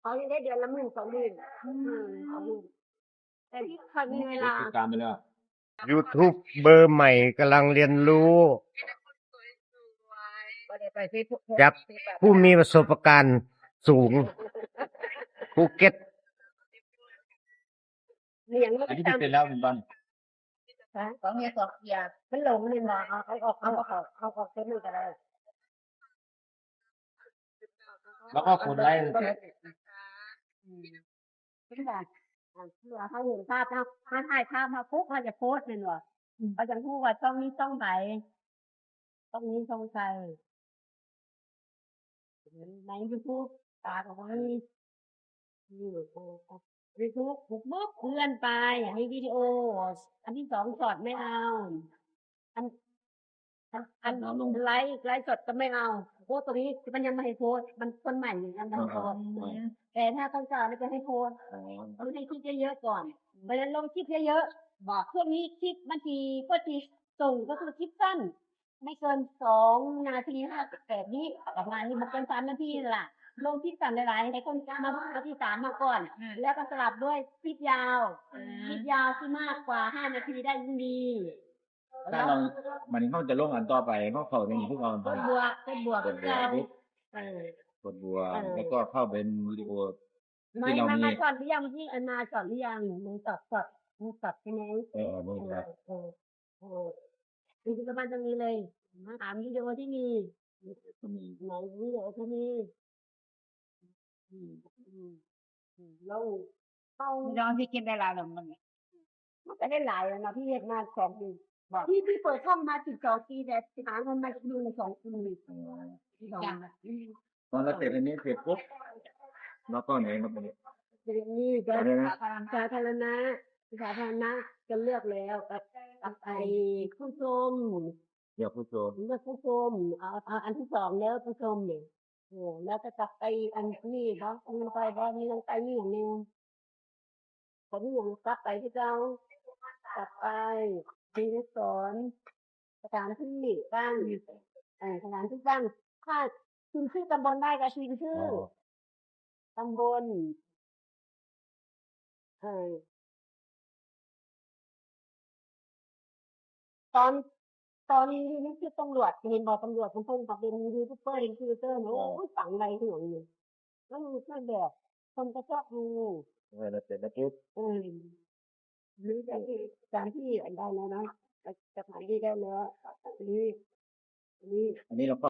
เขาจะได้เดือนละ10,000 20,00020,000แต่ที่เคยมีเวลา ติดตามไปแล้ว YouTube เบอร์ใหม่กำลังเรียนรู้จากผู้มีประสบการณ์สูงภูเก็ต เลี้ยงมัน อันที่ ตาม เป็นแล้วเป็นบ้าน ของเมียสองอย่างมันหลงนี่มาเอาออกเส้นมือกันเลย แล้วก็คนไล่ เป็นแบบเพื่อเขาเห็นภาพนะถ้าถ่ายภาพมาปุ๊บเขาจะโพสต์เลยหรอเขาจะพูดว่าต้องนี้ต้องไหนต้องนี้ต้องใส่ในยูทูบตาของนี่ยูทูบปุ๊บเพื่อนไปให้วิดีโออันที่สองสอดไม่เอาอันไลฟ์สดก็ไม่เอาโพสตรงนี้มันยังไม่ให้โพสมันคนใหม่อยู่ยังไม่ให้โพสแต่ถ้าต้องการจะให้โพสต้องให้คลิปเยอะๆก่อนเพราะฉะนั้นลงคลิปเยอะๆบอกพวกนี้คลิปบางทีก็ทีส่งก็คือคลิปสั้นไม่เกิน2 นาทีแบบนี้ประมาณนี้มันเกิน3 นาทีล่ะลงคลิปสั้นหลายๆให้คนมานาที3มาก่อนแล้วก็สลับด้วยคลิปยาวที่มากกว่า5 นาทีได้ยิ่งดีถ้าเรามันเขาจะลงอันต่อไปเขาจะมีพวกเรา กดบวกกดบวกปุ๊บกดบวกแล้วก็เข้าเป็นวิดีโอที่เรามีมาก่อนหรือยังที่มาก่อนหรือยังมึงตัดใช่ไหมนี่ครับมีกิจกรรมตรงนี้เลยมาถามวิดีโอที่มีไหนวิดีโอที่มีเราเข้าย้อนที่กินได้หลายมันก็ได้หลายแล้วนะพี่เห็นมา2 ปีพี่เปิดช่องมา12 ปีแต่หาเงินมาดูใน2 ปีตอนเราเสร็จอันนี้เสร็จปุ๊บแล้วก็ไหนมาเป็นนี่ก็สาธารณะจะเลือกแล้วกับผู้ชมเดี๋ยวผู้ชมเลือกผู้ชมเอาอันที่2แล้วผู้ชมเนี่ยแล้วก็กลับไปอันนี้เพราะมันไปเพราะมีลงไปนี่อย่างนึงผมยังกลับไปที่เรากลับไปที่สอนสถานที่บ้างสถานที่บ้างถ้าคุณชื่อตำบลได้ก็ชื่อตำบลตอนนี้นี่คือตำรวจเห็นบอกตำรวจเป็นเป็นยูทูบเบอร์เป็นครีเอเตอร์โอ้ยฝังอะไรที่หนูอยู่แล้วมันแบบคนก็ชอบดูแล้วเสร็จแล้วปุ๊บหรือการที่ได้แล้วนะจะผ่านที่ได้แล้วอันนี้อันนี้เราก็